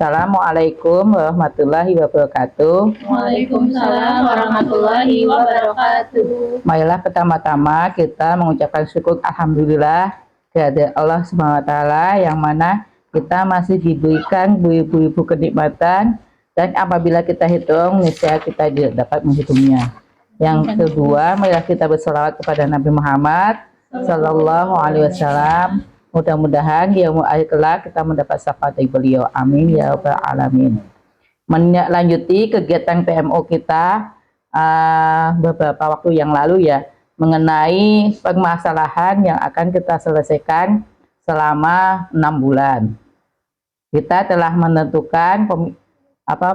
Assalamualaikum warahmatullahi wabarakatuh. Waalaikumsalam warahmatullahi wabarakatuh. Marilah pertama-tama kita mengucapkan syukur alhamdulillah kepada Allah Subhanahu wa taala yang mana kita masih diberikan beribu-ribu kenikmatan dan apabila kita hitung niscaya kita dapat menghitungnya. Yang kedua, marilah kita berselawat kepada Nabi Muhammad sallallahu alaihi wasallam. Mudah-mudahan di yaumul akhir kelak kita mendapat syafaat dari beliau. Amin ya rabbal alamin. Melanjuti kegiatan PMO kita beberapa waktu yang lalu ya, mengenai permasalahan yang akan kita selesaikan selama 6 bulan. Kita telah menentukan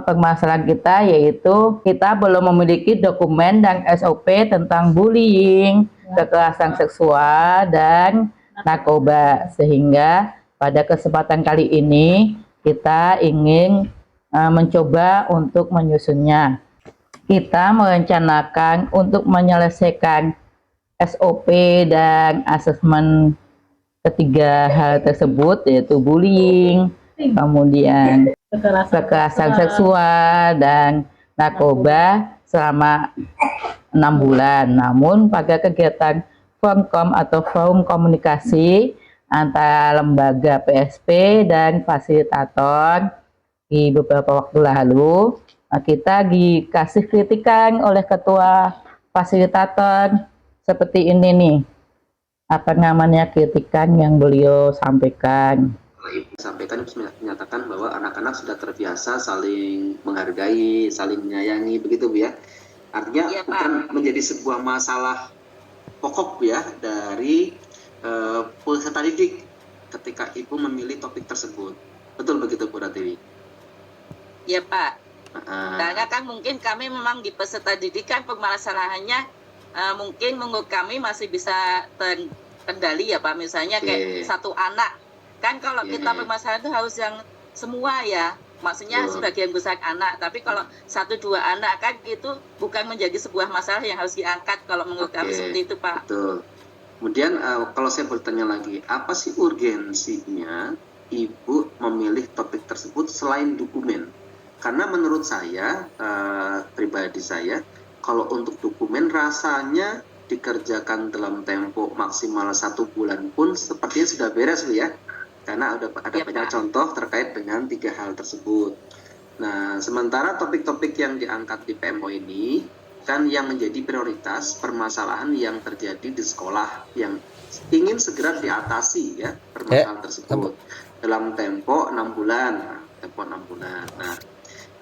permasalahan kita, yaitu kita belum memiliki dokumen dan SOP tentang bullying, kekerasan seksual, dan narkoba, sehingga pada kesempatan kali ini kita ingin mencoba untuk menyusunnya. Kita merencanakan untuk menyelesaikan SOP dan asesmen ketiga hal tersebut, yaitu bullying, kemudian kekerasan seksual, dan narkoba selama 6 bulan. Namun pada kegiatan Formkom atau forum komunikasi antara lembaga PSP dan fasilitator di beberapa waktu lalu, kita dikasih kritikan oleh ketua fasilitator seperti ini nih, kritikan yang beliau sampaikan. Sampaikan menyatakan bahwa anak-anak sudah terbiasa saling menghargai, saling menyayangi, begitu Bu ya. Artinya ya, bukan menjadi sebuah masalah pokok ya dari peserta didik ketika Ibu memilih topik tersebut. Betul begitu Bu Ratiwi? Ya Pak. Karena kan mungkin kami memang di peserta didik kan permasalahannya mungkin menurut kami masih bisa terkendali ya Pak. Misalnya kayak satu anak. Kan kalau kita permasalahan itu harus yang semua ya. Maksudnya sebagian besar anak, tapi kalau 1-2 anak kan itu bukan menjadi sebuah masalah yang harus diangkat kalau menurut kami seperti itu Pak. Betul. Kemudian kalau saya bertanya lagi, apa sih urgensinya Ibu memilih topik tersebut selain dokumen? Karena menurut saya, pribadi saya, kalau untuk dokumen rasanya dikerjakan dalam tempo maksimal 1 bulan pun sepertinya sudah beres ya. Karena ada banyak contoh terkait dengan 3 hal tersebut. Nah, sementara topik-topik yang diangkat di PMO ini kan yang menjadi prioritas permasalahan yang terjadi di sekolah yang ingin segera diatasi ya permasalahan tersebut dalam tempo 6 bulan. Nah,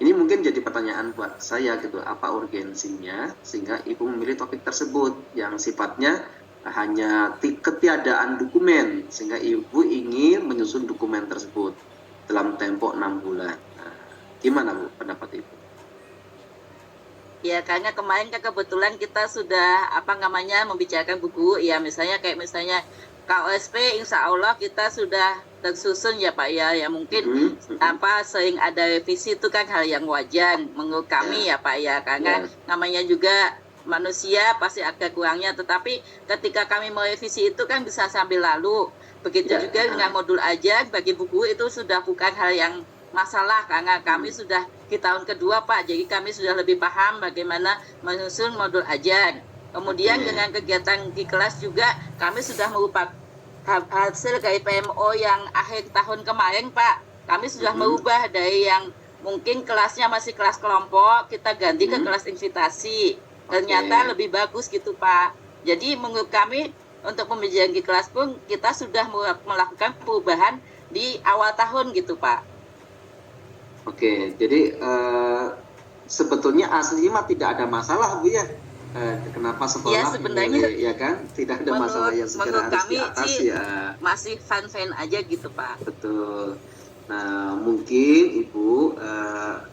ini mungkin jadi pertanyaan buat saya gitu, apa urgensinya sehingga Ibu memilih topik tersebut yang sifatnya hanya ketiadaan dokumen sehingga Ibu ingin menyusun dokumen tersebut dalam tempo 6 bulan. Nah, gimana Bu pendapat Ibu? Ya karena kemarin kan kebetulan kita sudah membicarakan buku ya, misalnya KOSP insya Allah kita sudah tersusun ya Pak ya, ya mungkin sering ada revisi itu kan hal yang wajar menurut kami ya Pak ya, karena namanya juga manusia pasti ada kurangnya, tetapi ketika kami merevisi itu kan bisa sambil lalu. Begitu juga dengan modul ajar bagi buku itu sudah bukan hal yang masalah karena kami sudah di tahun kedua Pak, jadi kami sudah lebih paham bagaimana menyusun modul ajar. Kemudian dengan kegiatan di kelas juga kami sudah merubah hasil dari PMO yang akhir tahun kemarin Pak. Kami sudah merubah dari yang mungkin kelasnya masih kelas kelompok, kita ganti ke kelas invitasi. Ternyata lebih bagus gitu Pak. Jadi menurut kami untuk pembelajaran di kelas pun kita sudah melakukan perubahan di awal tahun gitu Pak. Oke, jadi sebetulnya aslinya tidak ada masalah Bu ya. Kenapa sekolah ya sebenarnya ya kan tidak ada masalah yang segera harus diatasi ya. Masih fun-fun aja gitu Pak. Betul. Nah mungkin Ibu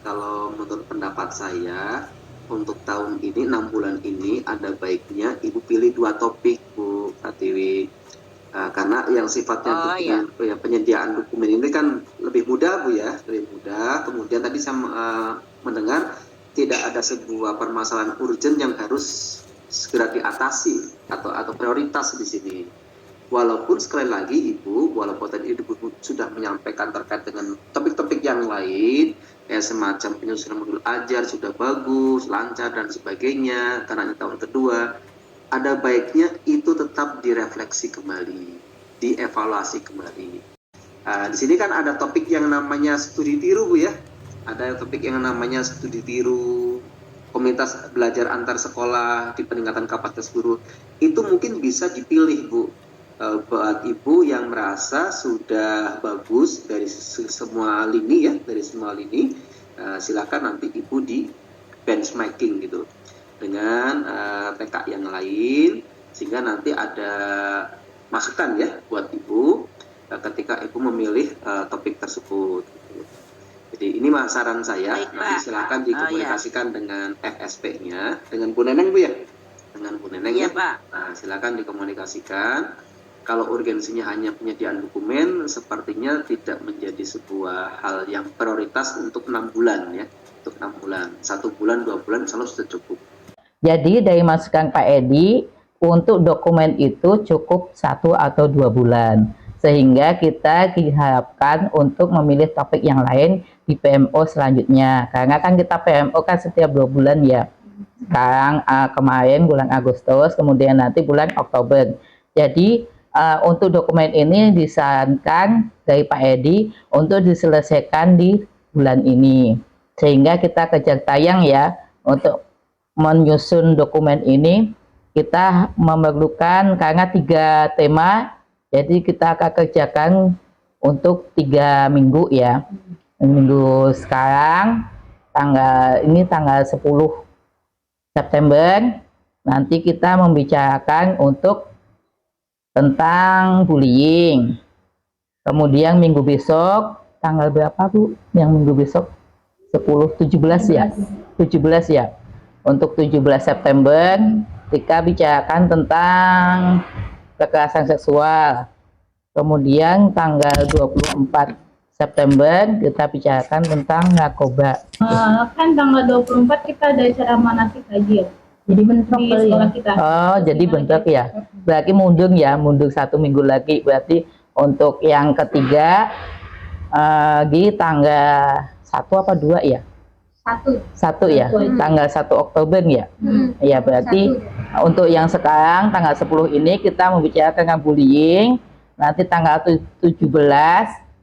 kalau menurut pendapat saya untuk tahun ini 6 bulan ini ada baiknya Ibu pilih 2 topik Bu Pratiwi, karena yang sifatnya penyediaan dokumen ini kan lebih mudah Bu ya, lebih mudah. Kemudian tadi saya mendengar tidak ada sebuah permasalahan urgent yang harus segera diatasi atau prioritas di sini. Walaupun sekali lagi Ibu, walaupun tadi Ibu sudah menyampaikan terkait dengan topik-topik yang lain, semacam penyusunan modul ajar sudah bagus, lancar dan sebagainya, karena ini tahun kedua, ada baiknya itu tetap direfleksi kembali, dievaluasi kembali. Di sini kan ada topik yang namanya studi tiru Bu ya, ada topik yang namanya studi tiru, komunitas belajar antar sekolah di peningkatan kapasitas guru. Itu mungkin bisa dipilih Bu, buat Ibu yang merasa sudah bagus dari semua lini ya, dari semua lini, silakan nanti Ibu di benchmarking gitu dengan TK yang lain, sehingga nanti ada masukan ya buat Ibu ketika Ibu memilih topik tersebut. Jadi ini saran saya. Baik, nanti Pak. silakan dikomunikasikan dengan FSP-nya, dengan Bu Neneng Bu ya, dengan Bu Neneng Iya, ya. Pak. Nah, silakan dikomunikasikan. Kalau urgensinya hanya penyediaan dokumen, sepertinya tidak menjadi sebuah hal yang prioritas untuk 6 bulan ya, untuk 6 bulan, 1 bulan, 2 bulan, selalu sudah cukup. Jadi dari masukan Pak Edi, untuk dokumen itu cukup 1 atau 2 bulan. Sehingga kita diharapkan untuk memilih topik yang lain di PMO selanjutnya. Karena kan kita PMO kan setiap 2 bulan ya. Sekarang kemarin bulan Agustus, kemudian nanti bulan Oktober. Jadi untuk dokumen ini disarankan dari Pak Edi untuk diselesaikan di bulan ini. Sehingga kita kejar tayang ya, untuk menyusun dokumen ini kita memerlukan, karena 3 tema, jadi kita akan kerjakan untuk 3 minggu ya. Minggu sekarang tanggal 10 September, nanti kita membicarakan untuk tentang bullying. Kemudian minggu besok, tanggal berapa Bu? Yang minggu besok? 17 ya? 17 ya. Untuk 17 September, kita bicarakan tentang kekerasan seksual. Kemudian tanggal 24 September, kita bicarakan tentang narkoba. Kan tanggal 24 kita ada acara manasik haji ya. Jadi bentrok di sekolah kita. Oh, jadi bentrok ya. Berarti mundur ya, mundur 1 minggu lagi. Berarti untuk yang ketiga di tanggal 1 apa 2 ya? 1 ya, tanggal 1 Oktober ya. Ya, berarti untuk yang sekarang tanggal 10 ini kita membicarakan tentang bullying. Nanti tanggal 17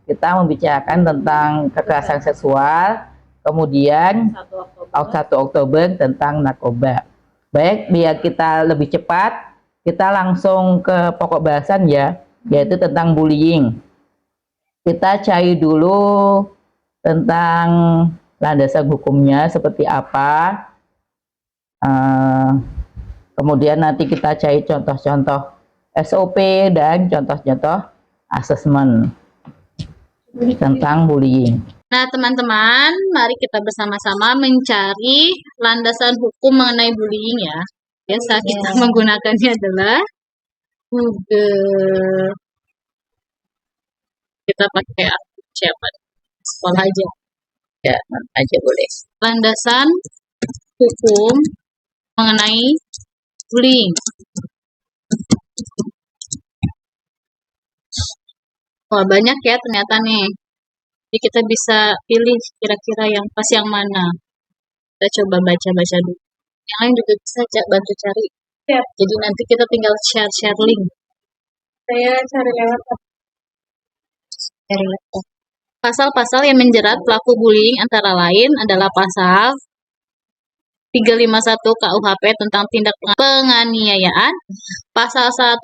kita membicarakan tentang kekerasan seksual. Kemudian 1 Oktober tentang narkoba. Baik, biar kita lebih cepat, kita langsung ke pokok bahasan ya, yaitu tentang bullying. Kita cari dulu tentang landasan hukumnya seperti apa. Kemudian nanti kita cari contoh-contoh SOP dan contoh-contoh asesmen tentang bullying. Nah, teman-teman, mari kita bersama-sama mencari landasan hukum mengenai bullying ya. Biasa kita menggunakannya adalah Google. Kita pakai siapa? Sekolah aja. Ya, aja boleh. Landasan hukum mengenai bullying. Wah, banyak ya ternyata nih. Jadi kita bisa pilih kira-kira yang pas yang mana. Kita coba baca-baca dulu. Yang lain juga bisa bantu cari. Ya. Jadi nanti kita tinggal share link. Saya cari lewat laptop. Pasal-pasal yang menjerat pelaku bullying antara lain adalah pasal 351 KUHP tentang tindak penganiayaan, pasal 170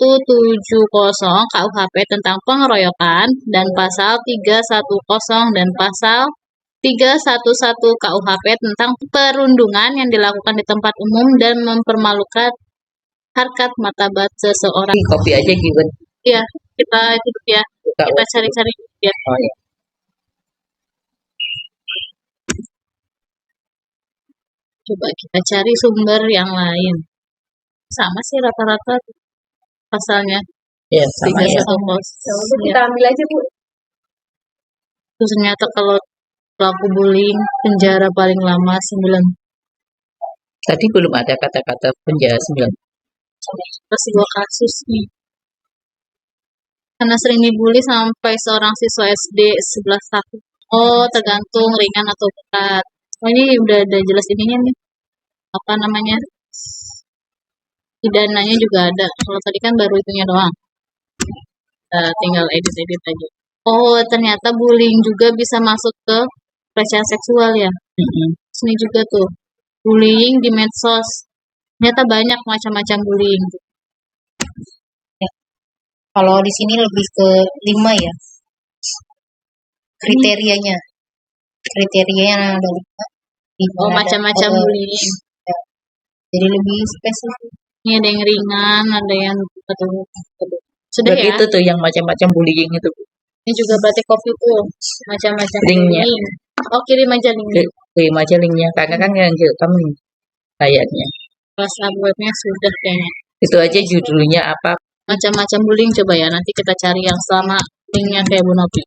KUHP tentang pengeroyokan, dan pasal 310 dan pasal 311 KUHP tentang perundungan yang dilakukan di tempat umum dan mempermalukan harkat martabat seseorang. Kopi aja gitu. Iya, kita itu ya. Kita cari-cari ya. Oh, ya. Coba kita cari sumber yang lain. Sama sih rata-rata pasalnya. Ya, sama ya. Kita ambil aja, Bu. Terus ternyata kalau pelaku bullying penjara paling lama 9. Tadi belum ada kata-kata penjara 9. Masih 2 kasus nih. Karena sering dibully sampai seorang siswa SD 11 tahun. Oh, tergantung ringan atau berat. Oh, ini udah ada jelas ininya nih. Apa namanya? Pidananya juga ada. Kalau tadi kan baru itunya doang. Tinggal edit-edit aja. Oh, ternyata bullying juga bisa masuk ke pelecehan seksual ya. Sini juga tuh. Bullying di medsos. Ternyata banyak macam-macam bullying. Kalau di sini lebih ke 5 ya. Kriterianya ada 5. Oh, macam-macam bullying. Ya. Jadi lebih spesifik. Ini ada yang ringan, ada yang betul. Sudah ya. Begitu tuh yang macam-macam bullying itu. Ini juga batik kopi tuh, macam-macam Linknya. bullying. Oh, kirim aja linknya. Kirim aja linknya, karena kan yang kamu kayaknya. WhatsApp webnya sudah kayaknya. Itu aja judulnya apa? Macam-macam bullying coba ya. Nanti kita cari yang sama linknya kayak Bu Novi.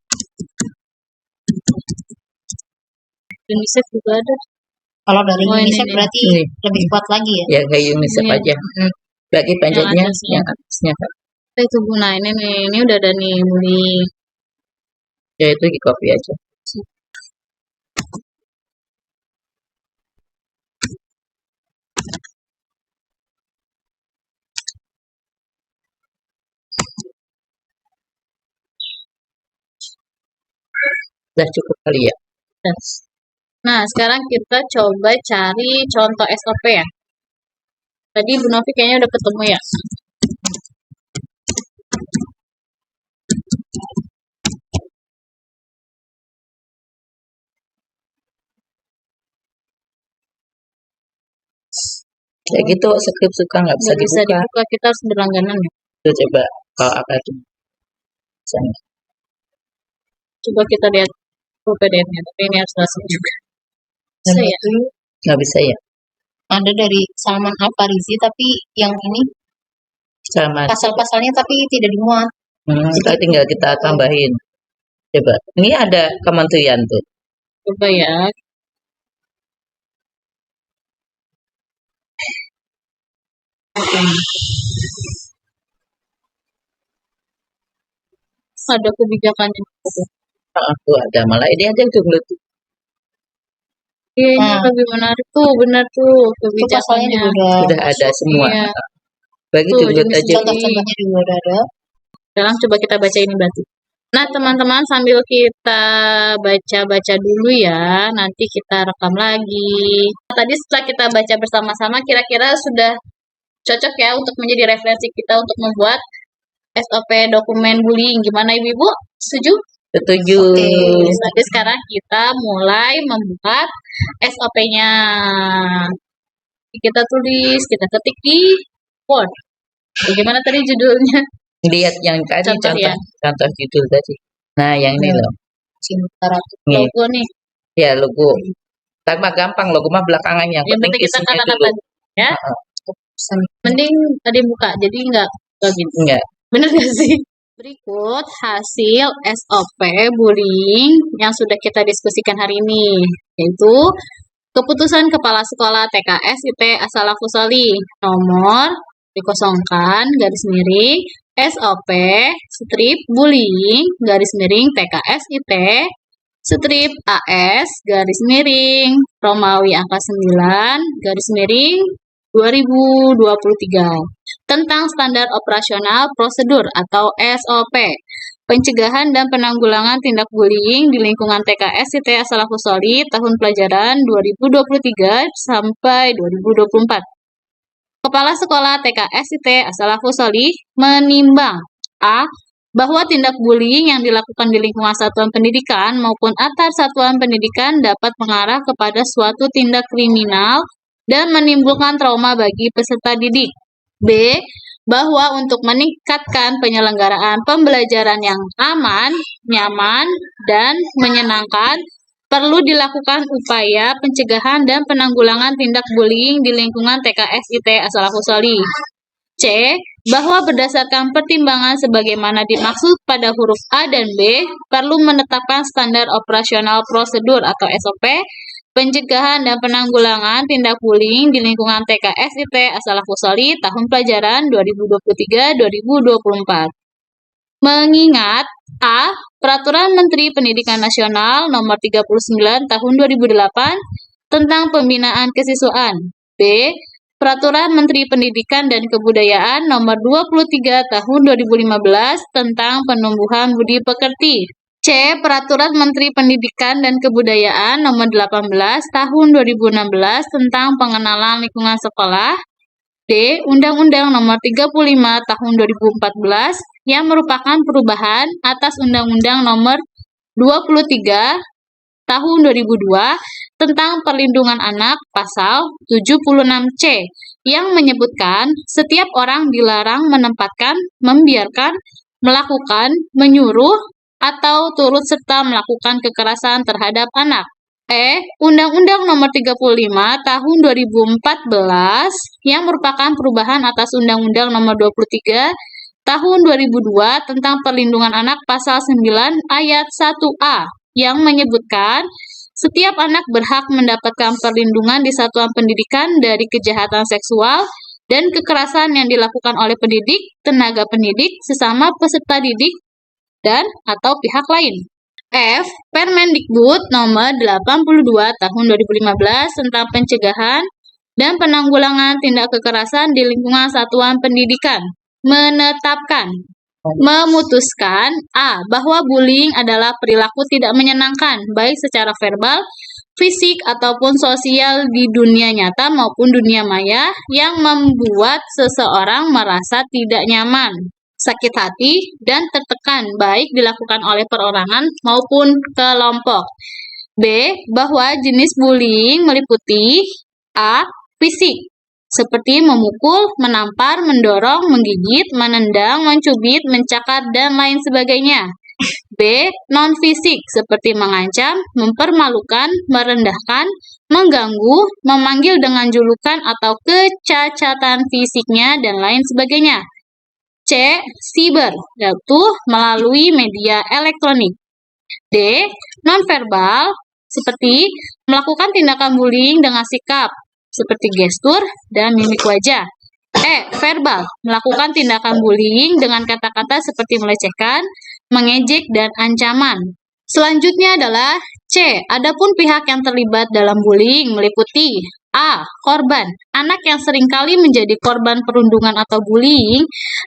UNICEF juga ada. Kalau dari Oh, ini UNICEF nih. berarti Ini. lebih kuat lagi ya. Ya kayak UNICEF Ini. aja. Bagi panjatnya atasnya. yang atasnya kan. Itu Bu, nah ini nih, ini udah ada nih bullying. Ya itu di copy aja. Udah cukup kali ya. Nah, sekarang kita coba cari contoh SOP ya. Tadi Bu Novi kayaknya udah ketemu ya. Kayak gitu skrip suka nggak bisa Nggak bisa dibuka. dibuka, kita harus berlangganan ya. Tuh coba kalau apa tuh. Misalnya. Coba kita lihat PDF-nya, tapi ini harus langsung juga. Dan Bisa ya? itu Nggak bisa ya. ada dari Salman Al Farisi, tapi yang ini Sama. pasal-pasalnya tapi tidak dimuat. Kita tinggal kita tambahin. Coba. Ini ada kementerian tuh. Coba ya. Ada kebijakannya. Tuh ada malah ini aja tuh tuh. Iya, ini Nah. lebih menarik tuh, benar tuh Itu pasalnya kebijakannya. juga Sudah ada semua. Iya. Bagi Tuh, download jenis aja. contoh-contohnya juga udah ada. Sekarang coba kita baca ini berarti. Nah, teman-teman sambil kita baca-baca dulu ya, nanti kita rekam lagi. Tadi setelah kita baca bersama-sama, kira-kira sudah cocok ya untuk menjadi referensi kita untuk membuat SOP dokumen bullying. Gimana Ibu? Setuju? Setuju. Oke. Jadi sekarang kita mulai membuat SOP-nya. Kita tulis, kita ketik di Word. Bagaimana tadi judulnya? Lihat yang tadi Contoh ya. contoh judul tadi. Nah, yang ini loh. Cinta Ratu. Nih, Logo nih. ya logo. Tapi mah gampang, logo mah belakangan yang Yang penting penting kita isinya kata-kata dulu. ya. Mending tadi buka, jadi nggak gini. Enggak. Bener gak sih? Berikut hasil SOP bullying yang sudah kita diskusikan hari ini, yaitu keputusan Kepala Sekolah TKS IT As-Salafus Sholih nomor dikosongkan garis miring SOP strip bullying garis miring TKS IT strip AS garis miring Romawi angka 9 garis miring 2023 tentang standar operasional prosedur atau SOP pencegahan dan penanggulangan tindak bullying di lingkungan TKS IT As-Salafus Sholih tahun pelajaran 2023 sampai 2024. Kepala Sekolah TKS IT As-Salafus Sholih menimbang A. Bahwa tindak bullying yang dilakukan di lingkungan satuan pendidikan maupun antar satuan pendidikan dapat mengarah kepada suatu tindak kriminal dan menimbulkan trauma bagi peserta didik. B. Bahwa untuk meningkatkan penyelenggaraan pembelajaran yang aman, nyaman, dan menyenangkan, perlu dilakukan upaya pencegahan dan penanggulangan tindak bullying di lingkungan TKS IT As-Salafus Sholih. C. Bahwa berdasarkan pertimbangan sebagaimana dimaksud pada huruf A dan B, perlu menetapkan standar operasional prosedur atau SOP pencegahan dan penanggulangan tindak bullying di lingkungan TKS IT As-Salafus Sholih tahun pelajaran 2023-2024. Mengingat A. Peraturan Menteri Pendidikan Nasional Nomor 39 Tahun 2008 tentang pembinaan kesiswaan. B. Peraturan Menteri Pendidikan dan Kebudayaan Nomor 23 Tahun 2015 tentang penumbuhan budi pekerti. C. Peraturan Menteri Pendidikan dan Kebudayaan Nomor 18 Tahun 2016 tentang pengenalan lingkungan sekolah. D. Undang-Undang Nomor 35 Tahun 2014 yang merupakan perubahan atas Undang-Undang Nomor 23 Tahun 2002 tentang Perlindungan Anak Pasal 76C yang menyebutkan setiap orang dilarang menempatkan, membiarkan, melakukan, menyuruh, atau turut serta melakukan kekerasan terhadap anak. E. Undang-Undang Nomor 35 Tahun 2014 yang merupakan perubahan atas Undang-Undang Nomor 23 Tahun 2002 tentang Perlindungan Anak Pasal 9 Ayat 1A yang menyebutkan setiap anak berhak mendapatkan perlindungan di satuan pendidikan dari kejahatan seksual dan kekerasan yang dilakukan oleh pendidik, tenaga pendidik, sesama peserta didik, dan atau pihak lain. F. Permendikbud Nomor 82 Tahun 2015 tentang pencegahan dan penanggulangan tindak kekerasan di lingkungan satuan pendidikan menetapkan, memutuskan A. Bahwa bullying adalah perilaku tidak menyenangkan baik secara verbal, fisik, ataupun sosial di dunia nyata maupun dunia maya yang membuat seseorang merasa tidak nyaman, sakit hati, dan tertekan baik dilakukan oleh perorangan maupun kelompok. B. Bahwa jenis bullying meliputi A. Fisik, seperti memukul, menampar, mendorong, menggigit, menendang, mencubit, mencakar, dan lain sebagainya. B. Non-fisik, seperti mengancam, mempermalukan, merendahkan, mengganggu, memanggil dengan julukan atau kecacatan fisiknya, dan lain sebagainya. C. Siber, yaitu melalui media elektronik. D. Non-verbal, seperti melakukan tindakan bullying dengan sikap, seperti gestur dan mimik wajah. E. Verbal, melakukan tindakan bullying dengan kata-kata seperti melecehkan, mengejek, dan ancaman. Selanjutnya adalah C. Adapun pihak yang terlibat dalam bullying meliputi A. Korban. Anak yang seringkali menjadi korban perundungan atau bullying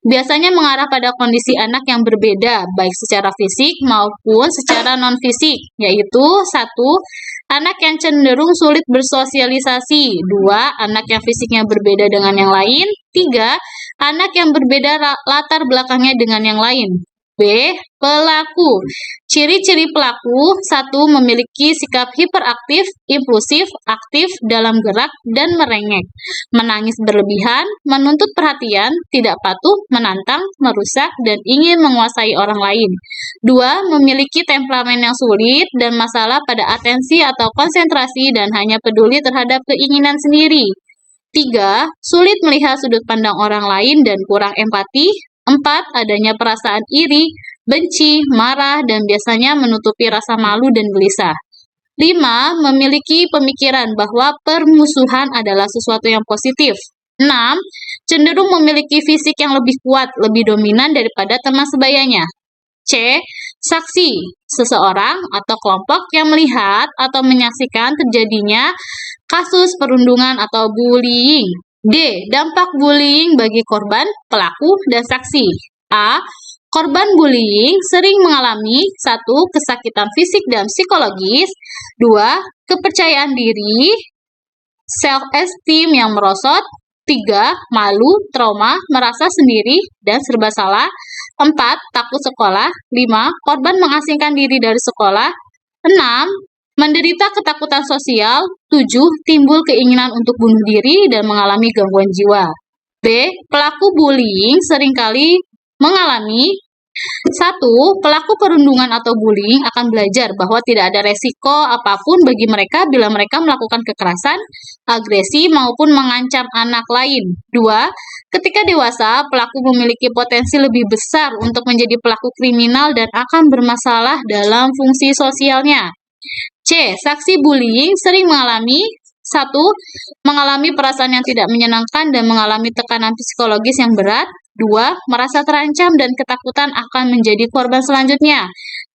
biasanya mengarah pada kondisi anak yang berbeda, baik secara fisik maupun secara non-fisik, yaitu 1. Anak yang cenderung sulit bersosialisasi. 2. Anak yang fisiknya berbeda dengan yang lain. 3. Anak yang berbeda latar belakangnya dengan yang lain. B. Pelaku. Ciri-ciri pelaku: 1. Memiliki sikap hiperaktif, impulsif, aktif dalam gerak, dan merengek, menangis berlebihan, menuntut perhatian, tidak patuh, menantang, merusak, dan ingin menguasai orang lain. 2. Memiliki temperamen yang sulit dan masalah pada atensi atau konsentrasi dan hanya peduli terhadap keinginan sendiri. 3. Sulit melihat sudut pandang orang lain dan kurang empati. 4. Adanya perasaan iri, benci, marah, dan biasanya menutupi rasa malu dan gelisah. 5. Memiliki pemikiran bahwa permusuhan adalah sesuatu yang positif. 6. Cenderung memiliki fisik yang lebih kuat, lebih dominan daripada teman sebayanya. C. Saksi, seseorang atau kelompok yang melihat atau menyaksikan terjadinya kasus perundungan atau bullying. D. Dampak bullying bagi korban, pelaku, dan saksi. A. Korban bullying sering mengalami 1. Kesakitan fisik dan psikologis. 2. Kepercayaan diri, self-esteem yang merosot. 3. Malu, trauma, merasa sendiri, dan serba salah. 4. Takut sekolah. 5. Korban mengasingkan diri dari sekolah. 6. Menderita ketakutan sosial. 7. Timbul keinginan untuk bunuh diri dan mengalami gangguan jiwa. B. Pelaku bullying seringkali mengalami 1. Pelaku perundungan atau bullying akan belajar bahwa tidak ada resiko apapun bagi mereka bila mereka melakukan kekerasan, agresi, maupun mengancam anak lain. 2. Ketika dewasa, pelaku memiliki potensi lebih besar untuk menjadi pelaku kriminal dan akan bermasalah dalam fungsi sosialnya. C. Saksi bullying sering mengalami 1. Mengalami perasaan yang tidak menyenangkan dan mengalami tekanan psikologis yang berat. 2. Merasa terancam dan ketakutan akan menjadi korban selanjutnya.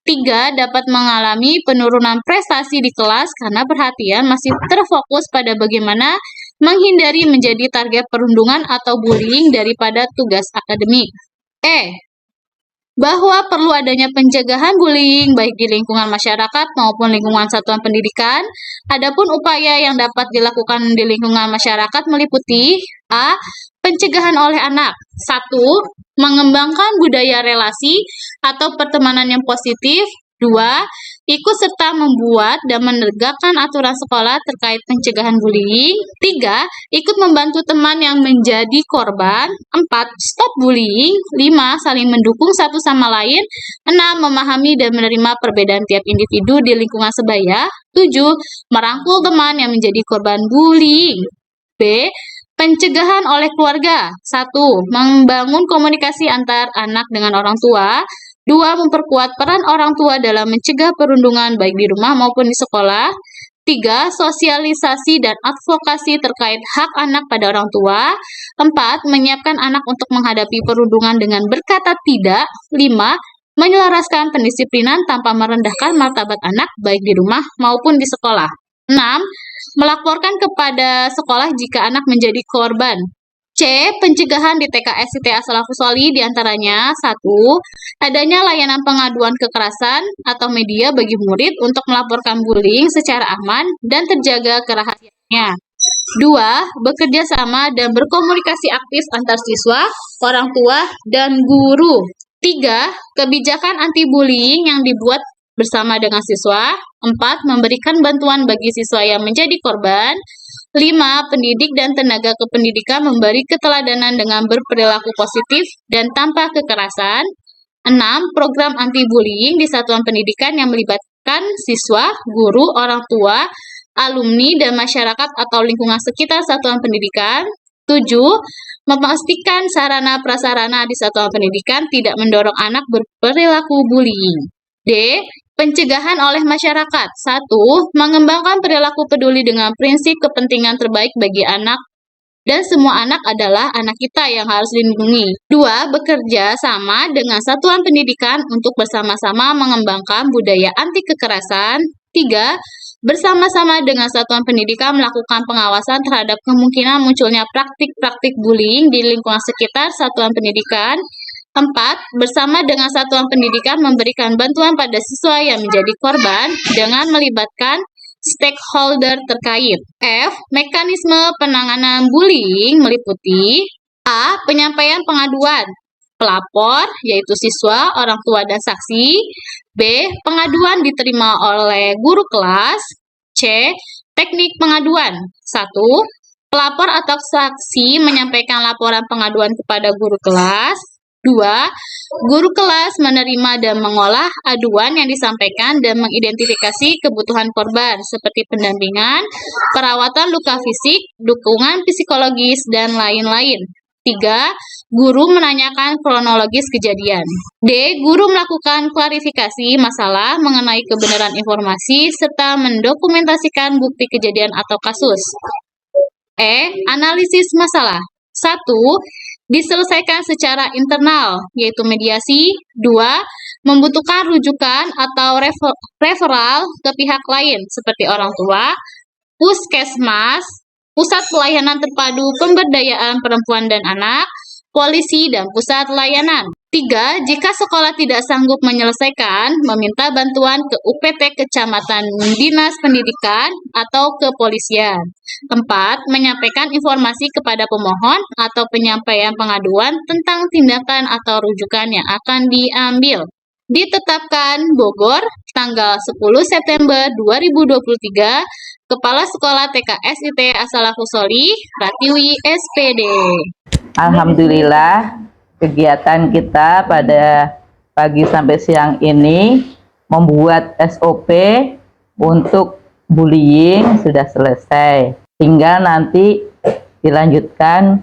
3. Dapat mengalami penurunan prestasi di kelas karena perhatian masih terfokus pada bagaimana menghindari menjadi target perundungan atau bullying daripada tugas akademik. Bahwa perlu adanya pencegahan bullying baik di lingkungan masyarakat maupun lingkungan satuan pendidikan. Adapun upaya yang dapat dilakukan di lingkungan masyarakat meliputi A. Pencegahan oleh anak. 1. Mengembangkan budaya relasi atau pertemanan yang positif. 2. Ikut serta membuat dan menegakkan aturan sekolah terkait pencegahan bullying. 3. Ikut membantu teman yang menjadi korban. 4. Stop bullying. 5. Saling mendukung satu sama lain. 6. Memahami dan menerima perbedaan tiap individu di lingkungan sebaya. 7. Merangkul teman yang menjadi korban bullying. B. Pencegahan oleh keluarga. 1. Membangun komunikasi antar anak dengan orang tua. 2. Memperkuat peran orang tua dalam mencegah perundungan baik di rumah maupun di sekolah. 3. Sosialisasi dan advokasi terkait hak anak pada orang tua. 4. Menyiapkan anak untuk menghadapi perundungan dengan berkata tidak. 5. Menyelaraskan pendisiplinan tanpa merendahkan martabat anak baik di rumah maupun di sekolah. 6. Melaporkan kepada sekolah jika anak menjadi korban. C. Pencegahan di TK SIT As-Salafus Sholih diantaranya 1. Adanya layanan pengaduan kekerasan atau media bagi murid untuk melaporkan bullying secara aman dan terjaga kerahasiaannya. 2. Bekerja sama dan berkomunikasi aktif antar siswa, orang tua, dan guru. 3. Kebijakan anti-bullying yang dibuat bersama dengan siswa. 4. Memberikan bantuan bagi siswa yang menjadi korban. 5. Pendidik dan tenaga kependidikan memberi keteladanan dengan berperilaku positif dan tanpa kekerasan. 6. Program anti-bullying di satuan pendidikan yang melibatkan siswa, guru, orang tua, alumni, dan masyarakat atau lingkungan sekitar satuan pendidikan. 7. Memastikan sarana prasarana di satuan pendidikan tidak mendorong anak berperilaku bullying. D. Pencegahan oleh masyarakat. 1. Mengembangkan perilaku peduli dengan prinsip kepentingan terbaik bagi anak dan semua anak adalah anak kita yang harus dilindungi. 2. Bekerja sama dengan satuan pendidikan untuk bersama-sama mengembangkan budaya anti kekerasan. 3. Bersama-sama dengan satuan pendidikan melakukan pengawasan terhadap kemungkinan munculnya praktik-praktik bullying di lingkungan sekitar satuan pendidikan. 4. Bersama dengan satuan pendidikan memberikan bantuan pada siswa yang menjadi korban dengan melibatkan stakeholder terkait. F. Mekanisme penanganan bullying meliputi A. Penyampaian pengaduan. Pelapor, yaitu siswa, orang tua, dan saksi. B. Pengaduan diterima oleh guru kelas. C. Teknik pengaduan. 1. Pelapor atau saksi menyampaikan laporan pengaduan kepada guru kelas. 2. Guru kelas menerima dan mengolah aduan yang disampaikan dan mengidentifikasi kebutuhan korban seperti pendampingan, perawatan luka fisik, dukungan psikologis, dan lain-lain. 3. Guru menanyakan kronologis kejadian. D. Guru melakukan klarifikasi masalah mengenai kebenaran informasi serta mendokumentasikan bukti kejadian atau kasus. E. Analisis masalah. 1. Diselesaikan secara internal, yaitu mediasi. 2. Membutuhkan rujukan atau referral ke pihak lain, seperti orang tua, puskesmas, pusat pelayanan terpadu pemberdayaan perempuan dan anak, polisi, dan pusat layanan. 3. Jika sekolah tidak sanggup menyelesaikan, meminta bantuan ke UPT Kecamatan Dinas Pendidikan atau kepolisian. 4. Menyampaikan informasi kepada pemohon atau penyampaian pengaduan tentang tindakan atau rujukan yang akan diambil. Ditetapkan Bogor, tanggal 10 September 2023, Kepala Sekolah TK SIT As-Salafus Sholih, Ratiwi SPD. Alhamdulillah, kegiatan kita pada pagi sampai siang ini membuat SOP untuk bullying sudah selesai. Tinggal nanti dilanjutkan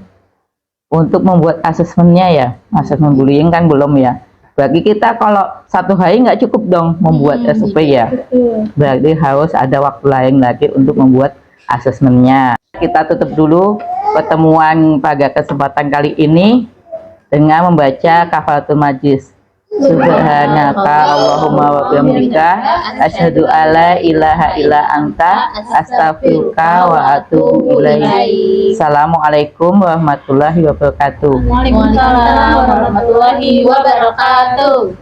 untuk membuat asesmennya ya. Asesmen bullying kan belum ya. Bagi kita kalau satu hari nggak cukup dong membuat SOP ya. Berarti harus ada waktu lain lagi untuk membuat asesmennya. Kita tutup dulu pertemuan pada kesempatan kali ini dengan membaca kafaratul majlis. Subhanaka Allahumma wa bihamdika asyhadu alla ilaha illa anta astaghfiruka wa atubu ilaik. Assalamualaikum warahmatullahi wabarakatuh. Waalaikumsalam warahmatullahi wabarakatuh.